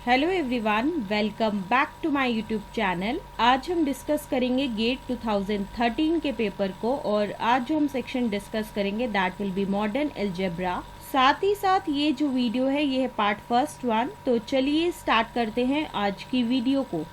Hello everyone, welcome back to my YouTube channel. आज हम discuss करेंगे गेट 2013 के पेपर को और आज जो हम सेक्शन डिस्कस करेंगे that will B modern algebra. साथ ही साथ ये जो वीडियो है ये है पार्ट फर्स्ट वन। तो चलिए स्टार्ट करते हैं आज की वीडियो को।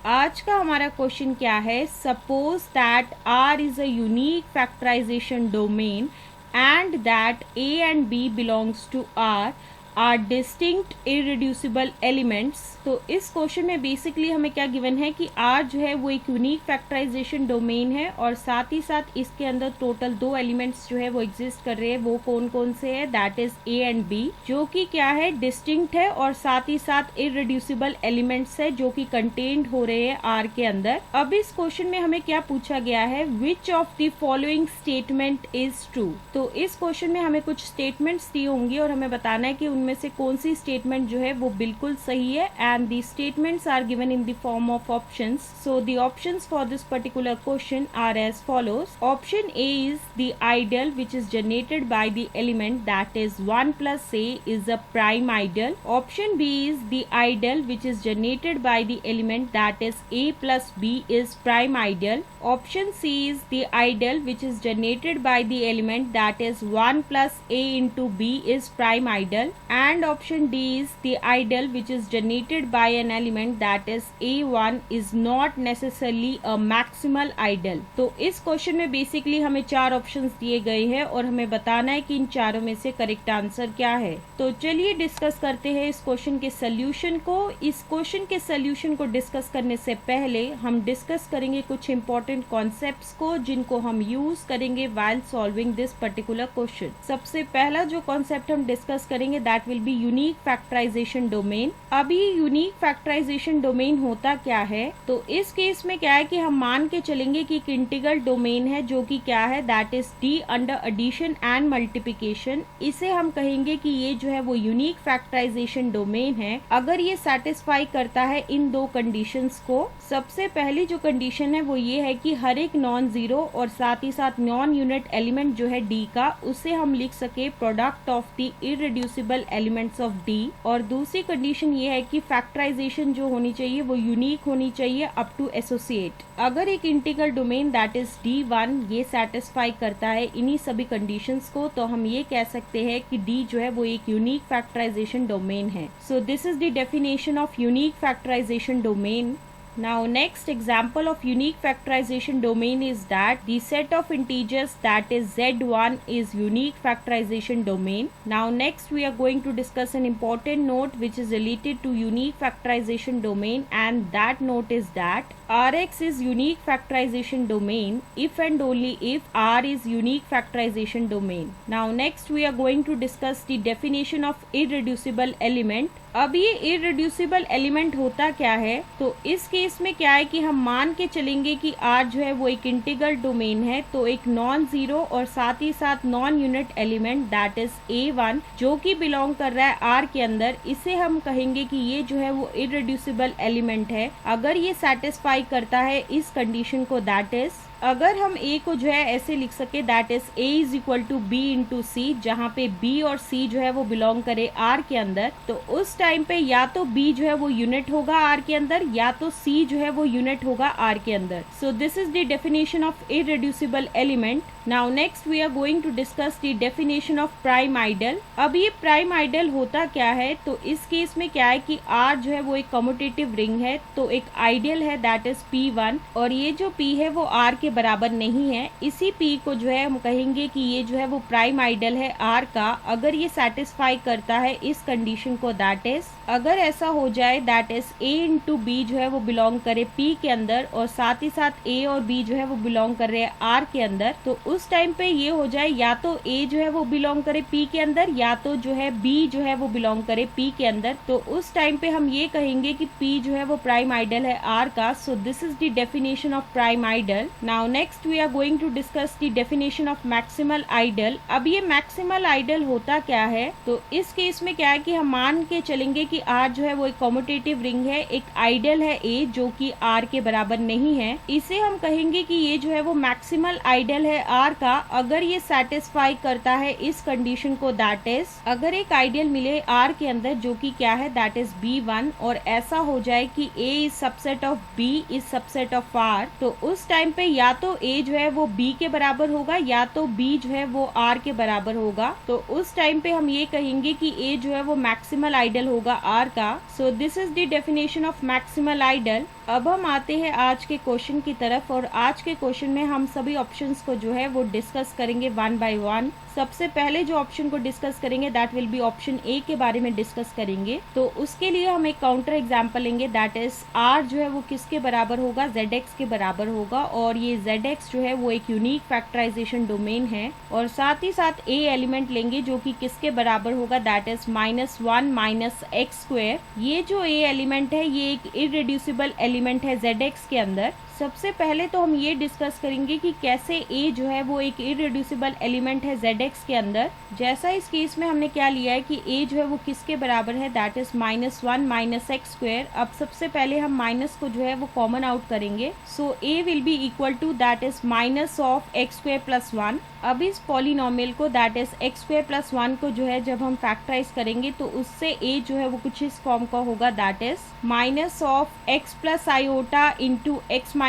आज का हमारा क्वेश्चन क्या है? Suppose that R is a unique factorization domain and that A and B belongs to R are distinct irreducible elements। तो इस क्वेश्चन में बेसिकली हमें क्या गिवन है कि R जो है वो एक यूनिक फैक्टराइजेशन डोमेन है और साथ ही साथ इसके अंदर टोटल दो एलिमेंट्स जो है वो एग्जिस्ट कर रहे हैं। वो कौन कौन से है? That is A and B, जो कि क्या है, डिस्टिंक्ट है और साथ ही साथ इररिड्यूसिबल एलिमेंट्स है जो कि कंटेन्ड हो रहे हैं R के अंदर। अब इस क्वेश्चन में हमें क्या पूछा गया है? Which of the following statement is true. तो इस क्वेश्चन में हमें कुछ स्टेटमेंट्स दी होंगी और हमें बताना है कि उनमें से कौन सी स्टेटमेंट जो है वो बिल्कुल सही है। And the statements are given in the form of options. So the options for this particular question are as follows. Option A is the ideal which is generated by the element that is 1 plus A is a prime ideal. Option B is the ideal which is generated by the element that is A plus B is prime ideal. Option C is the ideal which is generated by the element that is 1 plus A into B is prime ideal. And option D is the ideal which is generated by an element that is A1 is not necessarily a maximal ideal। तो इस question में basically हमें चार options दिए गए हैं और हमें बताना है कि इन चारों में से करेक्ट आंसर क्या है। तो चलिए डिस्कस करते हैं इस क्वेश्चन के सोल्यूशन को। इस क्वेश्चन के सोल्यूशन को डिस्कस करने से पहले हम डिस्कस करेंगे कुछ इंपॉर्टेंट कॉन्सेप्ट्स को जिनको हम यूज करेंगे while solving this particular question. सबसे पहला जो कॉन्सेप्ट हम डिस्कस करेंगे that will be unique factorization domain. अब ये यूनिक फैक्टराइजेशन डोमेन होता क्या है? तो इस केस में क्या है कि हम मान के चलेंगे कि एक इंटीग्रल डोमेन है जो कि क्या है, that is D under addition and multiplication. इसे हम कहेंगे कि ये जो है वो यूनिक फैक्टराइजेशन डोमेन है अगर ये सेटिस्फाई करता है इन दो कंडीशंस को। सबसे पहली जो कंडीशन है वो ये है कि हर एक नॉन जीरो और साथ ही साथ नॉन यूनिट एलिमेंट जो है D का, उसे हम लिख सके product of the irreducible elements of D। और दूसरी कंडीशन ये है कि फैक्टराइजेशन जो होनी चाहिए वो यूनिक होनी चाहिए अप टू एसोसिएट। अगर एक integral domain that is D1 ये सेटिस्फाई करता है इन्हीं सभी कंडीशंस को, तो हम ये कह सकते हैं कि D जो है वो एक यूनिक फैक्टराइजेशन डोमेन है। So this is the definition of unique factorization domain. Now next example of unique factorization domain is that the set of integers that is Z1 is unique factorization domain. Now next we are going to discuss an important note which is related to unique factorization domain, and that note is that Rx is unique factorization domain if and only if R is unique factorization domain. Now next we are going to discuss the definition of irreducible element. अब ये irreducible element होता क्या है? तो इस case में क्या है कि हम मान के चलेंगे कि R जो है वो एक इंटीग्रल डोमेन है, तो एक नॉन जीरो और साथ ही साथ non unit element that is A1 जो कि बिलोंग कर रहा है R के अंदर, इसे हम कहेंगे कि ये जो है वो इररिड्यूसिबल एलिमेंट है अगर ये सेटिस्फाई करता है इस कंडीशन को। दैट इज अगर हम A को जो है ऐसे लिख सके that is A is equal to B into C, जहाँ पे B और C जो है वो बिलोंग करे R के अंदर, तो उस टाइम पे या तो B जो है वो यूनिट होगा R के अंदर या तो C जो है वो यूनिट होगा R के अंदर। So this is the definition of irreducible element. Now next we are going to discuss the definition of prime ideal. अब ये प्राइम आइडियल होता क्या है? तो इस केस में क्या है कि R जो है वो एक कम्यूटेटिव रिंग है, तो एक आइडियल है दैट इज P1 और ये जो P है वो R के बराबर नहीं है। इसी P को जो है हम कहेंगे कि ये जो है वो प्राइम आइडियल है R का अगर ये सेटिस्फाई करता है इस कंडीशन को। दैट इज अगर ऐसा हो जाए that is A into B जो है वो बिलोंग करे P के अंदर और साथ ही साथ A और B जो है वो बिलोंग कर रहे हैं R के अंदर, तो उस टाइम पे ये हो जाए या तो A जो है वो बिलोंग करे P के अंदर या तो जो है B जो है वो बिलोंग करे P के अंदर, तो उस टाइम पे हम ये कहेंगे कि P जो है वो प्राइम आइडियल है R का। So this is the definition of prime ideal. Now now next we are going to discuss the definition of maximal ideal. अब ये मैक्सिमल आइडल होता क्या है, तो इस केस में क्या है कि हम मान के चलेंगे कि R जो है वो एक कम्यूटेटिव रिंग है, एक आइडल है A जो कि R के बराबर नहीं है। इसे हम कहेंगे कि ये जो है वो मैक्सिमल आइडल है R का अगर ये सेटिस्फाई करता है इस कंडीशन को, दैट इज अगर एक आइडियल मिले R के अंदर जो कि क्या है, दैट इज B1, और ऐसा हो जाए कि A is subset of B is subset of R, तो उस टाइम पे या तो A जो है वो B के बराबर होगा या तो B जो है वो R के बराबर होगा। तो उस टाइम पे हम ये कहेंगे कि A जो है वो मैक्सिमल आइडल होगा R का। So this is the definition of maximal ideal. अब हम आते हैं आज के क्वेश्चन की तरफ, और आज के क्वेश्चन में हम सभी ऑप्शंस को जो है वो डिस्कस करेंगे वन बाय वन। सबसे पहले जो ऑप्शन को डिस्कस करेंगे that will B option A के बारे में डिस्कस करेंगे। तो उसके लिए हम एक काउंटर एग्जांपल लेंगे, दैट इज R जो है वो किसके बराबर होगा, ZX के बराबर होगा, और ये ZX जो है वो एक यूनिक फैक्टराइजेशन डोमेन है, और साथ ही साथ A एलिमेंट लेंगे जो कि किसके बराबर होगा, दैट इज -1 - x²। ये जो A एलिमेंट है ये एक इररेड्यूसिबल एलिमेंट है ZX के अंदर। सबसे पहले तो हम ये डिस्कस करेंगे कि कैसे A जो है वो एक इररेड्यूसिबल एलिमेंट है ZX के अंदर। जैसा इस केस में हमने क्या लिया है कि A जो है वो किसके बराबर है, दैट इज -1 - x²। अब सबसे पहले हम माइनस को जो है वो कॉमन आउट करेंगे, so A will be equal to that is -(x² + 1). अब इस पॉलिनोमियल को दैट इज x² + 1 को जो है जब हम फैक्टराइज करेंगे तो उससे A जो है वो कुछ इस फॉर्म का होगा, that is -(x + i) into x - i,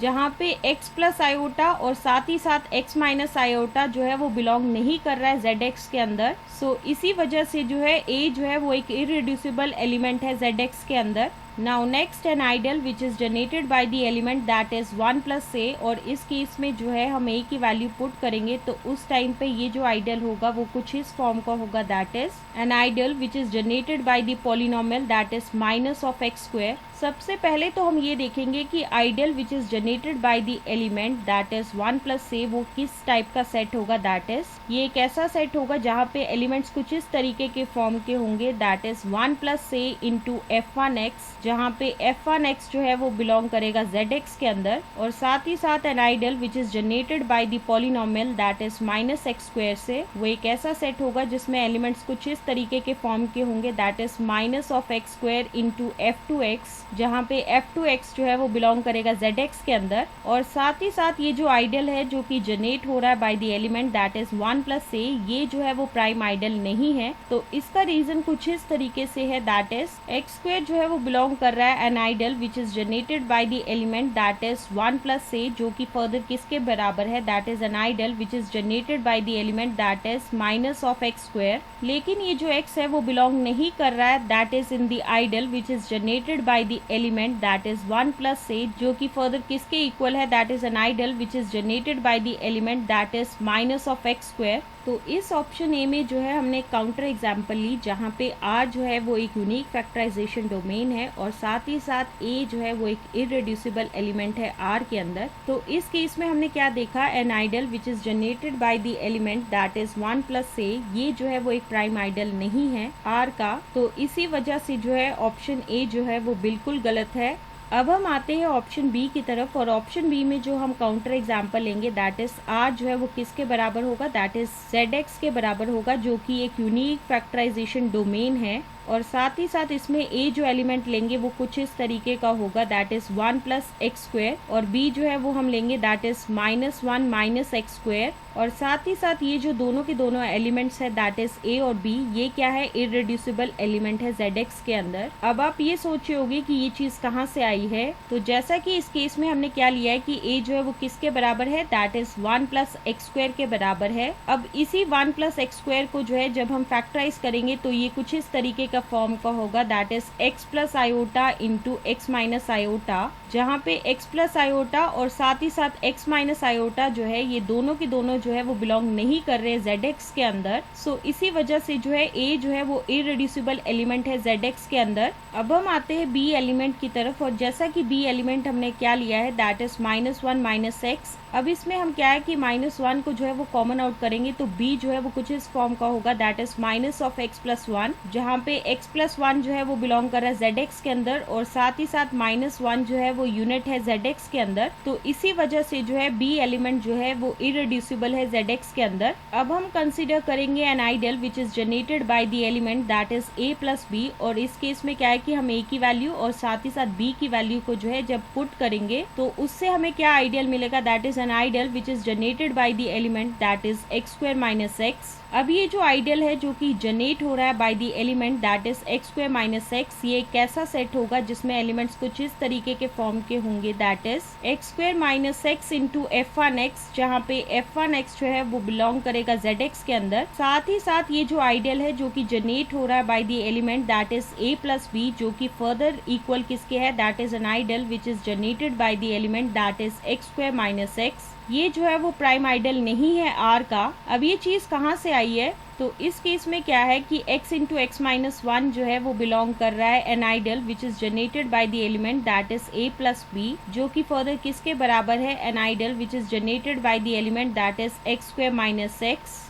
जहाँ पे x + i और साथ ही साथ x - i जो है वो बिलोंग नहीं कर रहा है ZX के अंदर। सो इसी वजह से जो है A जो है वो एक इररेड्यूसिबल एलिमेंट है ZX के अंदर। Now next an ideal which is generated by the element that is 1 + a, और इस केस में जो है हम A की वैल्यू पुट करेंगे तो उस टाइम पे ये जो आइडियल होगा वो कुछ इस फॉर्म का होगा, that is an ideal which is generated by the polynomial that is -(x²). सबसे पहले तो हम ये देखेंगे कि ideal which is generated by the element that is 1 + a वो किस टाइप का सेट होगा, दैट इज ये एक ऐसा सेट होगा जहाँ पे एलिमेंट्स कुछ इस तरीके के फॉर्म के होंगे, that is 1 + a into f1x, जहाँ पे f1x जो है वो बिलोंग करेगा ZX के अंदर, और साथ ही साथ N ideal which is generated by the polynomial that is -(x²) से वो एक ऐसा सेट होगा जिसमें एलिमेंट्स कुछ इस तरीके के फॉर्म के होंगे, that is -(x² into f2x, जहाँ पे f2x जो है वो बिलोंग करेगा ZX के अंदर, और साथ ही साथ ये जो आइडियल है जो कि जनरेट हो रहा है bye the element that is 1 + a, ये जो है वो प्राइम आइडियल नहीं है। तो इसका रीजन कुछ इस तरीके से है, दैट इज x² जो है वो बिलोंग कर रहा है N ideal which is generated by the element that is 1 + a, जो कि फर्दर किसके बराबर है, that is an ideal which is generated by the element that is -(x²). लेकिन ये जो x है वो बिलोंग नहीं कर रहा है, that is in the ideal which is generated by the element that is 1 + a, जो कि फर्दर किसके इक्वल है, that is an ideal which is generated by the element that is -(x²). तो इस ऑप्शन ए में जो है हमने काउंटर एग्जांपल ली जहाँ पे R जो है वो एक यूनिक फैक्टराइजेशन डोमेन है, और साथ ही साथ A जो है वो एक इररेड्यूसिबल एलिमेंट है R के अंदर। तो इस केस में हमने क्या देखा, N ideal which is generated by the element that is 1 + a, ये जो है वो एक प्राइम आइडियल नहीं है R का। तो इसी वजह से जो है ऑप्शन ए जो है वो बिल्कुल गलत है। अब हम आते हैं ऑप्शन बी की तरफ, और ऑप्शन बी में जो हम काउंटर एग्जांपल लेंगे दैट इज R जो है वो किसके बराबर होगा, दैट इज ZX के बराबर होगा, जो कि एक यूनिक फैक्टराइजेशन डोमेन है, और साथ ही साथ इसमें A जो एलिमेंट लेंगे वो कुछ इस तरीके का होगा, दैट इज 1 + x², और B जो है वो हम लेंगे दैट इज -1 - x², और साथ ही साथ ये जो दोनों के दोनों एलिमेंट्स है दैट इज A और B, ये क्या है, इररेड्यूसिबल एलिमेंट है ZX के अंदर। अब आप ये सोचे होगे कि ये चीज कहाँ से आई है, तो जैसा कि इस केस में हमने क्या लिया है कि A जो है वो किसके बराबर है, दैट इज 1 + x² के बराबर है। अब इसी 1 + x² को जो है जब हम फैक्टराइज करेंगे तो ये कुछ इस तरीके का फॉर्म का होगा, that is x + i into x - i, जहाँ पे x + i और साथ ही साथ x - i जो है ये दोनों के दोनों जो है वो बिलोंग नहीं कर रहे ZX के अंदर। सो इसी वजह से जो है A जो है वो इररेड्यूसिबल एलिमेंट है ZX के अंदर। अब हम आते हैं B एलिमेंट की तरफ, और जैसा कि B एलिमेंट हमने क्या लिया है, दैट इज -1 - x। अब इसमें हम क्या है कि -1 को जो है वो कॉमन आउट करेंगे तो B जो है वो कुछ इस फॉर्म का होगा, दैट इज -(x + 1), जहाँ पे x प्लस 1 जो है वो बिलोंग कर रहा है zx के अंदर और साथ ही साथ -1 जो है वो यूनिट है zx के अंदर, तो इसी वजह से जो है b एलिमेंट जो है वो इरेड्यूसिबल है zx के अंदर। अब हम कंसीडर करेंगे N ideal which is generated by the element that is a plus b, और इस केस में क्या है कि हम a की वैल्यू और साथ ही साथ b की वैल्यू को जो है जब पुट करेंगे तो उससे हमें क्या आइडियल मिलेगा, that is an ideal which is generated by the element that is x square minus x। अब ये जो आइडियल है जो कि जनरेट हो रहा है bye the element that is x square minus x, ये कैसा सेट होगा जिसमें एलिमेंट्स कुछ इस तरीके के फॉर्म के होंगे, that is x square minus x into f1x, जहाँ पे f1x जो है वो बिलोंग करेगा zx के अंदर। साथ ही साथ ये जो आइडियल है जो कि जनरेट हो रहा है bye the element that is a plus b, जो कि फर्दर इक्वल किसके है, that is an ideal which is generated by the element that is x square minus x। ये जो है वो प्राइम आइडियल नहीं है R का। अब ये चीज कहाँ से आई है, तो इस केस में क्या है कि x इंटू एक्स माइनस 1 जो है वो बिलोंग कर रहा है N ideal which is generated by the element that is a plus b, जो कि फर्दर किसके बराबर है, N ideal which is generated by the element that is x square minus x।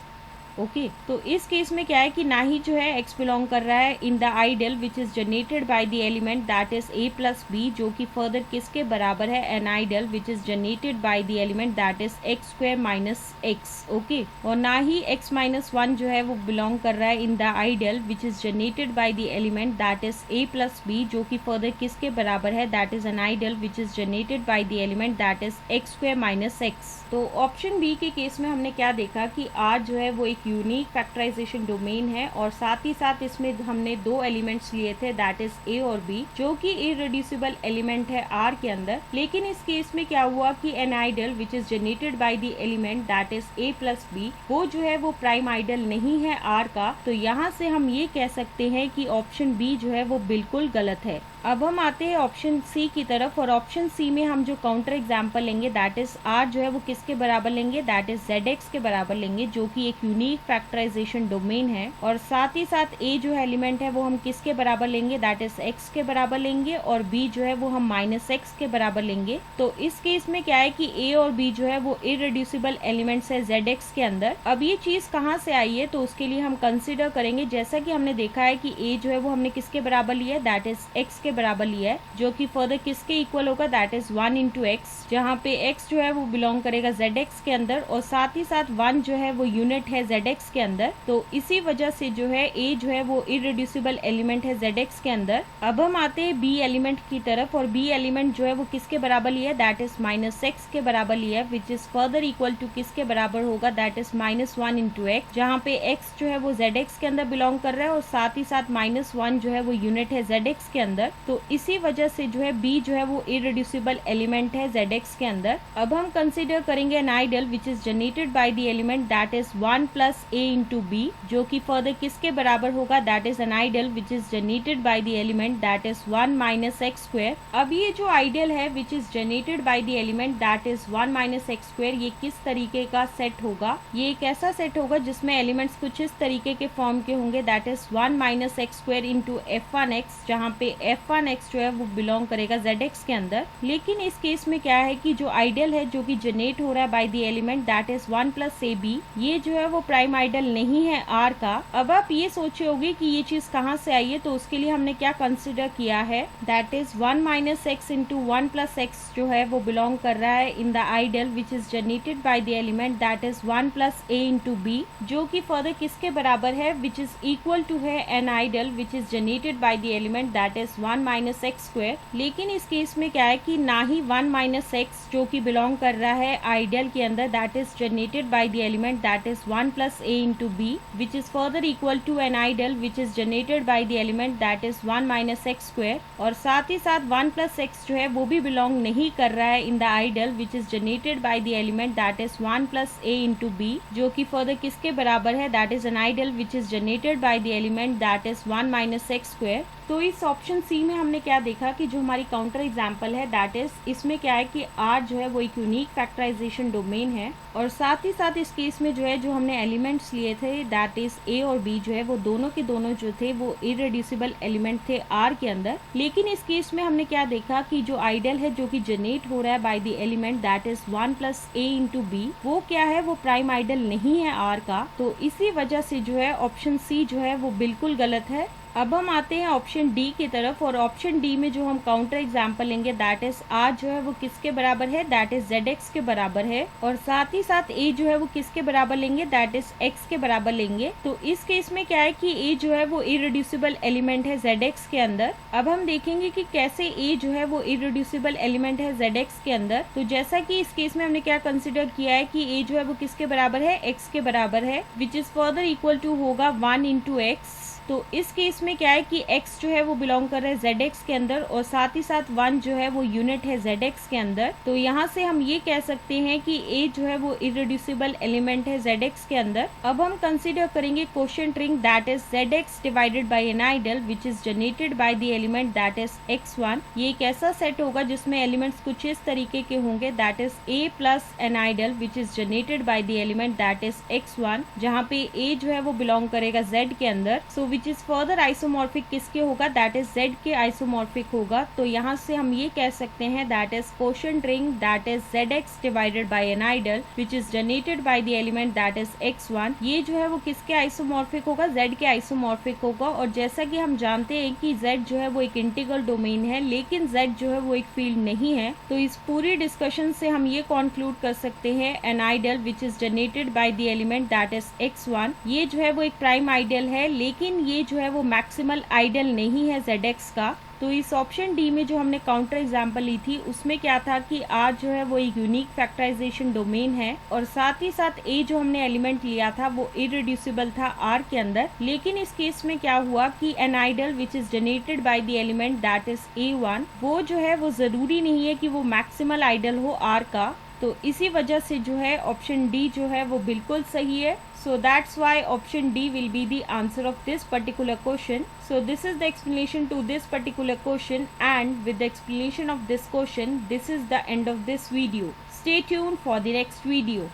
Okay, तो इस केस में क्या है कि ना ही जो है x बिलोंग कर रहा है in the ideal which is generated by the element that is a plus b, जो कि फर्दर किसके बराबर है, N ideal which is generated by the element that is x square minus x। Okay, और ना ही x माइनस 1 जो है वो बिलोंग कर रहा है in the ideal which is generated by the element that is a plus b, जो कि फर्दर किसके बराबर है, that is an ideal which is generated by the element that is x square minus x। तो option B के case में हमने क्या देखा कि R जो है वो एक यूनिक फैक्टराइजेशन डोमेन है और साथ ही साथ इसमें हमने दो एलिमेंट्स लिए थे दैट इज a और b, जो कि इरेड्यूसिबल एलिमेंट है R के अंदर। लेकिन इस केस में क्या हुआ कि N ideal which is generated by the element that is a plus b, वो जो है वो प्राइम आइडियल नहीं है R का। तो यहाँ से हम ये कह सकते हैं कि ऑप्शन बी जो है वो बिल्कुल गलत है। अब हम आते हैं ऑप्शन सी की तरफ, और ऑप्शन सी में हम जो काउंटर एग्जांपल लेंगे दैट इज R जो है वो किसके बराबर लेंगे, दैट इज zx के बराबर लेंगे, जो कि एक यूनिक फैक्टराइजेशन डोमेन है। और साथ ही साथ a जो एलिमेंट है वो हम किसके बराबर लेंगे, दैट इज x के बराबर लेंगे, और b जो है वो हम माइनस x के बराबर लेंगे। तो इस केस में क्या है कि a और b जो है वो इरेड्यूसिबल एलिमेंट्स है zx के अंदर। अब ये चीज कहाँ से आई है, तो उसके लिए हम कंसिडर करेंगे, जैसा कि हमने देखा है कि a जो है वो हमने किसके बराबर लिया है, दैट इज x के बराबर लिया है, जो कि फर्दर किसके इक्वल होगा, दैट इज 1 इंटू एक्स, जहाँ पे x जो है वो बिलोंग करेगा zx के अंदर, और साथ ही साथ 1 जो है वो यूनिट है zx के अंदर। तो इसी वजह से जो है a जो है वो इरेड्यूसिबल एलिमेंट है zx के अंदर। अब हम आते हैं b एलिमेंट की तरफ, और b एलिमेंट जो है वो किसके बराबर लिया है, दैट इज माइनस x के बराबर लिया है, which is further equal to किसके बराबर होगा, दैट इज -1 इंटू एक्स, जहाँ पे x जो है वो zx के अंदर बिलोंग कर रहा है, और साथ ही साथ -1 जो है वो यूनिट है zx के अंदर। तो इसी वजह से जो है b जो है वो इरेड्यूसिबल एलिमेंट है zx के अंदर। अब हम कंसीडर करेंगे N ideal which is generated by the element that is 1 plus a into b, जो कि फर्दर किसके बराबर होगा, that is an ideal which is generated by the element that is 1 minus X square. अब ये जो ideal है which is generated by the element that is 1 minus X square, ये किस तरीके का सेट होगा, ये एक ऐसा सेट होगा जिसमें एलिमेंट्स कुछ इस तरीके के फॉर्म के होंगे, that is 1 minus X square into f1x, जहाँ पे f1x जो है वो बिलोंग करेगा zx के अंदर। लेकिन इस केस में क्या है कि जो आइडियल है जो कि जनरेट हो रहा है bye the element that is 1 plus ab, ये जो है वो प्राइम आइडियल नहीं है R का। अब आप ये सोचे होगे कि ये चीज कहाँ से आई है, तो उसके लिए हमने क्या कंसिडर किया है, that is 1 minus x into 1 plus x जो है वो बिलोंग कर रहा है in the ideal which is generated by the element that is 1 plus a into b, जो कि फर्दर किसके बराबर है, विच इज इक्वल टू है N ideal which is generated by the element that is 1 minus X square. लेकिन इस case में क्या है कि ना ही 1 माइनस एक्स जो कि बिलोंग कर रहा है आइडियल के अंदर that is generated by the element that is 1 plus a into b, which is further equal to an ideal which is generated by the element that is 1 minus X square. और साथ ही साथ 1 plus x जो है वो भी belong नहीं कर रहा है in the ideal which is generated by the element that is 1 plus a into b, जो कि फर्दर किसके बराबर है, that is an ideal which is generated by the element that is 1 minus X square. तो इस option C में हमने क्या देखा कि जो हमारी काउंटर एग्जांपल है दैट इज, इसमें क्या है कि R जो है वो एक यूनिक फैक्टराइजेशन डोमेन है, और साथ ही साथ इस केस में जो है जो हमने एलिमेंट्स लिए थे दैट इज a और b जो है वो दोनों के दोनों जो थे वो इरेड्यूसिबल एलिमेंट थे R के अंदर। लेकिन इस केस में हमने क्या देखा कि जो आइडियल है जो कि जनरेट हो रहा है bye the element that is 1 plus a into b, वो क्या है, वो प्राइम आइडियल नहीं है R का। तो इसी वजह से जो है ऑप्शन सी जो है वो बिल्कुल गलत है। अब हम आते हैं ऑप्शन डी की तरफ, और ऑप्शन डी में जो हम काउंटर एग्जाम्पल लेंगे दैट इज आर जो है वो किसके बराबर है, दैट इज ZX के बराबर है, और साथ ही साथ ए जो है वो किसके बराबर लेंगे, दैट इज X के बराबर लेंगे। तो इस केस में क्या है कि ए जो है वो इरेड्यूसिबल एलिमेंट है ZX के अंदर। अब हम देखेंगे कि कैसे ए जो है वो इरेड्यूसिबल एलिमेंट है ZX के अंदर। तो जैसा कि इस केस में हमने क्या कंसिडर किया है कि ए जो है वो किसके बराबर है, X के बराबर है, which is further equal to होगा 1 इंटू X। तो इस केस में क्या है कि x जो है वो बिलोंग कर रहा है ZX के अंदर, और साथ ही साथ 1 जो है वो यूनिट है ZX के अंदर। तो यहाँ से हम ये कह सकते हैं कि a जो है वो इरेड्यूसिबल एलिमेंट है ZX के अंदर। अब हम कंसीडर करेंगे quotient ring that is ZX divided by an ideal which is generated by the element that is X1। ये एक ऐसा सेट होगा जिसमें एलिमेंट्स कुछ इस तरीके के होंगे, that is a plus an ideal which is generated by the element that is X1, जहाँ पे a जो है वो बिलोंग करेगा Z के अंदर। So which is further isomorphic किसके होगा, दैट इज Z के आइसोमॉर्फिक होगा। तो यहाँ से हम ये कह सकते हैं that is quotient ring that is ZX divided by an ideal which is generated by the element that is X1। ये जो है वो किसके आइसोमॉर्फिक होगा, Z के आइसोमॉर्फिक होगा। और जैसा कि हम जानते हैं कि Z जो है वो एक इंटीग्रल डोमेन है, लेकिन Z जो है वो एक फील्ड नहीं है। तो इस पूरी डिस्कशन से हम ये कंक्लूड कर सकते हैं an ideal which is generated by the element that is X1, ये जो है वो एक प्राइम आइडल है, लेकिन ये जो है वो मैक्सिमल आइडल नहीं है ZX का। तो इस ऑप्शन डी में जो हमने काउंटर एग्जाम्पल ली थी उसमें क्या था कि R जो है वो एक यूनिक फैक्टराइजेशन डोमेन है, और साथ ही साथ A जो हमने एलिमेंट लिया था वो इरेड्यूसिबल था R के अंदर। लेकिन इस केस में क्या हुआ कि an ideal which is generated by the element that is A1, वो जो है वो जरूरी नहीं है कि वो मैक्सिमल आइडल हो R का। तो इसी वजह से जो है ऑप्शन डी जो है वो बिल्कुल सही है। So that's why option D will be the answer of this particular question. So this is the explanation to this particular question, and with the explanation of this question, this is the end of this video. Stay tuned for the next video.